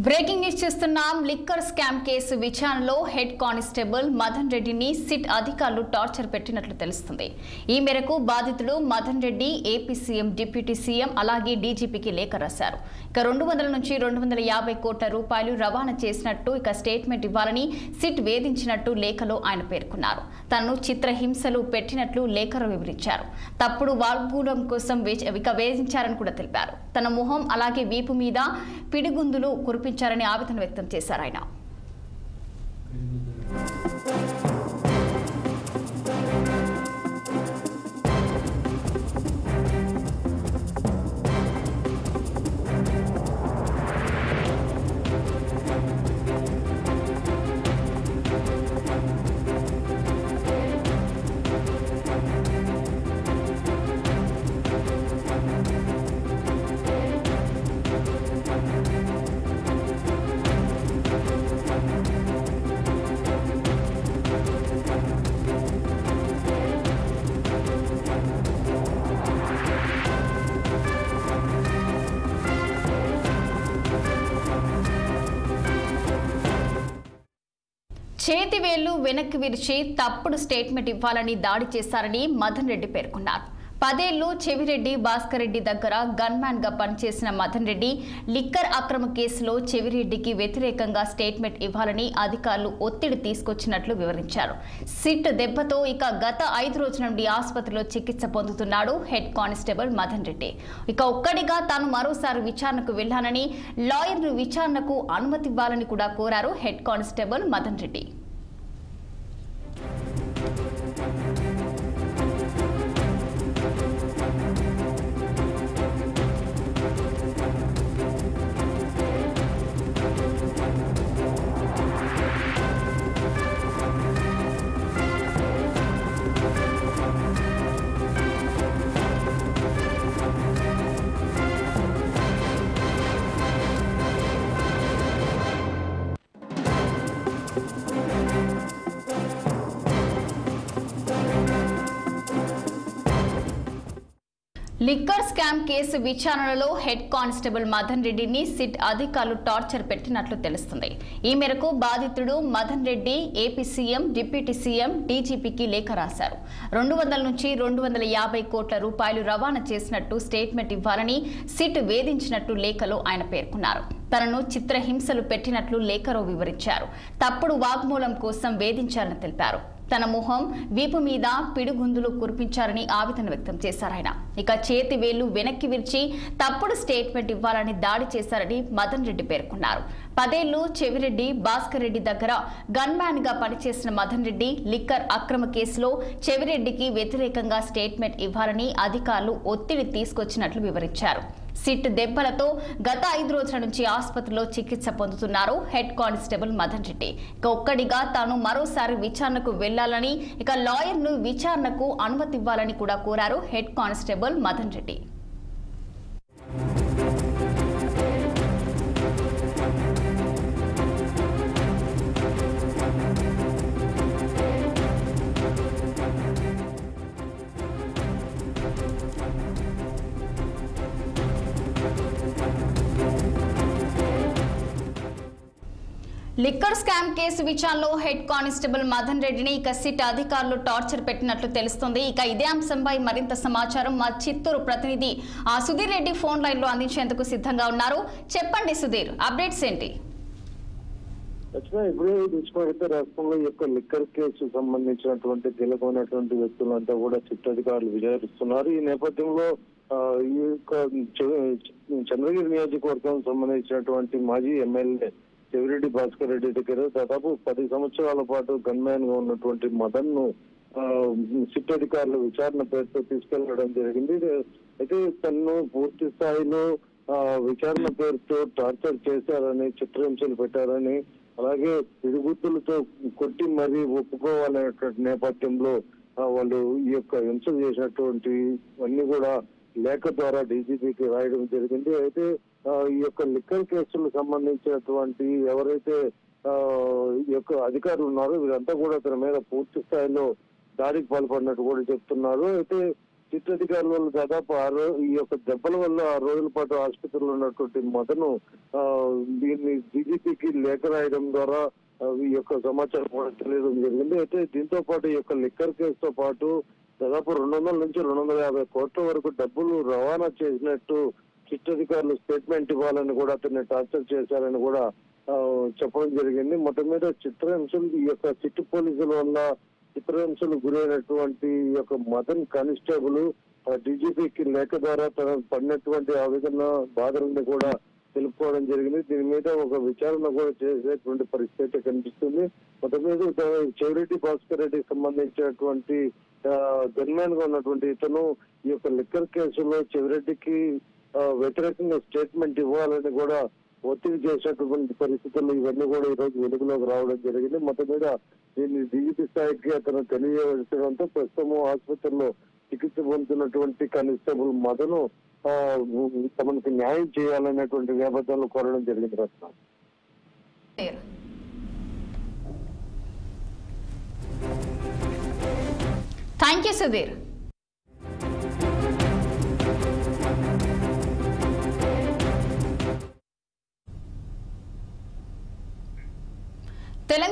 Breaking news చూస్తున్నాం. Liquor scam case విచారణలో head constable Madan రెడ్డిని సిట్ అధికారులు టార్చర్ పెట్టినట్లు తెలుస్తుంది. ఈ మేరకు బాధితుడు Madan Reddy AP CM, deputy CM అలాగే డీజీపీకి లేఖ రాశారు. 200 నుంచి 250 కోట్ల రూపాయలు రవాణా చేసినట్టు స్టేట్మెంట్ ఇవ్వాలని సిట్ వేధించినట్టు లేఖలో ఆయన పేర్కొన్నారు. తనను చిత్రహింసలు పెట్టినట్లు లేఖలో వివరించారు. తప్పుడు వాగ్మూలం కోసం వేధించారని కూడా తెలిపారు. తన మొహం అలాగే వీపు మీద పిడిగుందులు కురిపించారని ఆవేదన వ్యక్తం చేశారు ఆయన. చేతివేళ్లు వెనక్కి విరిచి తప్పుడు స్టేట్మెంట్ ఇవ్వాలని దాడి చేశారని మదన్ రెడ్డి పేర్కొన్నారు. 10 ఏళ్లు చెవిరెడ్డి భాస్కర్ రెడ్డి దగ్గర గన్మ్యాన్ గా పనిచేసిన మదన్ రెడ్డి లిక్కర్ అక్రమ కేసులో చెవిరెడ్డికి వ్యతిరేకంగా స్టేట్మెంట్ ఇవ్వాలని అధికారులు ఒత్తిడి తీసుకొచ్చినట్లు వివరించారు. సిట్ దెబ్బతో గత 5 రోజుల నుండి ఆసుపత్రిలో చికిత్స పొందుతున్నాడు హెడ్ కానిస్టేబుల్ మదన్ రెడ్డి. ఒక్కడిగా తాను మరోసారి విచారణకు వెళ్లానని, లాయర్ను విచారణకు అనుమతి ఇవ్వాలని కూడా కోరారు head constable Madan Reddy. Liquor scam case విచారణలో హెడ్ కానిస్టేబుల్ మదన్ రెడ్డిని సిట్ అధికారులు టార్చర్ పెట్టినట్లు తెలుస్తుంది. ఈ మేరకు బాధితుడు Madan Reddy AP CM, deputy CM, డీజీపీకి లేఖ రాశారు. 200 నుంచి 250 కోట్ల రూపాయలు రవాణా చేసినట్టు స్టేట్మెంట్ ఇవ్వాలని సిట్ వేధించినట్టు లేఖలో ఆయన పేర్కొన్నారు. తనను చిత్రహింసలు పెట్టినట్లు లేఖలో వివరించారు. తప్పుడు వాగ్మూలం కోసం వేధించారని తెలిపారు. తన మొహం, వీపు మీద పిడిగుందులు కురిపించారని ఆవేదన వ్యక్తం చేశారు ఆయన. చేతి వేళ్లు వెనక్కి విరిచి తప్పుడు స్టేట్మెంట్ ఇవ్వాలని దాడి చేశారని మదన్ రెడ్డి పేర్కొన్నారు. 10 ఏళ్లు చెవిరెడ్డి భాస్కర్ రెడ్డి దగ్గర గన్మ్యాన్ గా పనిచేసిన మదన్ రెడ్డి లిక్కర్ అక్రమ కేసులో చెవిరెడ్డికి వ్యతిరేకంగా స్టేట్మెంట్ ఇవ్వాలని అధికారులు ఒత్తిడి తీసుకొచ్చినట్లు వివరించారు. సిట్ దెబ్బలతో గత 5 రోజుల నుంచి ఆసుపత్రిలో చికిత్స పొందుతున్నారు హెడ్ కానిస్టేబుల్ మదన్ రెడ్డి. ఒక్కడిగా తాను మరోసారి విచారణకు వెళ్లాలని, లాయర్ను విచారణకు అనుమతి ఇవ్వాలని కూడా కోరారు head constable Madan Reddy. Liquor scam case విచారణలో హెడ్ కానిస్టేబుల్ మదన్ రెడ్డిని సిట్ అధికారులు టార్చర్ పెట్టినట్లు తెలుస్తుంది. ఇదే అంశంపై మరింత సమాచారం మా చిత్తూరు ప్రతినిధి సుధీర్ రెడ్డి ఫోన్ లైన్ లో అందించేందుకు సిద్ధంగా ఉన్నారు. చెప్పండి సుధీర్, అప్డేట్స్ ఏంటి? రాష్ట్రంలో లిక్కర్ కేసు సంబంధించినటువంటి కీలకమైనటువంటి వ్యక్తులంతా కూడా సిట్ అధికారులు విచారిస్తున్నారు. ఈ నేపథ్యంలో ఈ చంద్రగిరి నియోజకవర్గం సంబంధించినటువంటి మాజీ ఎమ్మెల్యే చెవిరెడ్డి భాస్కర్ రెడ్డి దగ్గర దాదాపు 10 సంవత్సరాల పాటు గన్మ్యాన్ గా ఉన్నటువంటి మదన్ ను సిట్ అధికారులు విచారణ పేరుతో తీసుకెళ్లడం జరిగింది. అయితే తనను పూర్తి స్థాయిలో విచారణ పేరుతో టార్చర్ చేశారని, చిత్రహింసలు పెట్టారని, అలాగే పిడిగుద్దులతో కొట్టి మరీ ఒప్పుకోవాలనేటువంటి నేపథ్యంలో వాళ్ళు ఈ హింసలు చేసినటువంటి అన్ని కూడా లేఖ ద్వారా డీజీపీకి రాయడం జరిగింది. అయితే ఈ లిక్కర్ కేసులకు సంబంధించినటువంటి ఎవరైతే ఈ అధికారులు ఉన్నారో వీరంతా కూడా తన మీద పూర్తి స్థాయిలో దాడికి పాల్పడినట్టు కూడా చెప్తున్నారు. అయితే సిట్ అధికారుల వల్ల దాదాపు ఈ యొక్క దెబ్బల వల్ల 6 రోజుల పాటు ఆసుపత్రిలో ఉన్నటువంటి మదను దీన్ని డీజీపీకి లేఖ రాయడం ద్వారా ఈ యొక్క సమాచారం కూడా తెలియడం జరిగింది. అయితే దీంతో పాటు ఈ యొక్క లిక్కర్ కేసుతో పాటు దాదాపు 200 నుంచి 250 కోట్ల వరకు డబ్బులు రవాణా చేసినట్టు సిట్ అధికారులు స్టేట్మెంట్ ఇవ్వాలని కూడా అతన్ని టార్చర్ చేశారని కూడా చెప్పడం జరిగింది. మొత్తం మీద చిత్రహింసలు ఈ యొక్క సిట్ పోలీసుల వల్ల చిత్రహింసలు గురైనటువంటి ఈ యొక్క మదన్ కానిస్టేబుల్ డీజీపీకి లేఖ ద్వారా తన పడినటువంటి ఆవేదన బాధలను కూడా తెలుపుకోవడం జరిగింది. దీని మీద ఒక విచారణ కూడా చేసేటువంటి పరిస్థితి కనిపిస్తుంది. మొత్తం మీద చెవిరెడ్డి భాస్కర్ రెడ్డికి సంబంధించినటువంటి గన్మ్యాన్ గా ఉన్నటువంటి ఇతను ఈ యొక్క లిక్కర్ కేసులో చెవిరెడ్డికి వ్యతిరేకంగా స్టేట్మెంట్ ఇవ్వాలని కూడా ఒత్తిడి చేసినటువంటి పరిస్థితుల్లో ఇవన్నీ కూడా ఈ రోజు వెలుగులోకి రావడం జరిగింది. మొత్తం మీద దీన్ని డీజీపీ స్థాయికి అతను తెలియజేయడంతో ప్రస్తుతం ఆసుపత్రిలో చికిత్స పొందుతున్నటువంటి కానిస్టేబుల్ మదను తమకు న్యాయం చేయాలనేటువంటి నేపథ్యంలో కోరడం జరిగింది. రత్న థ్యాంక్ యూ సుధీర్.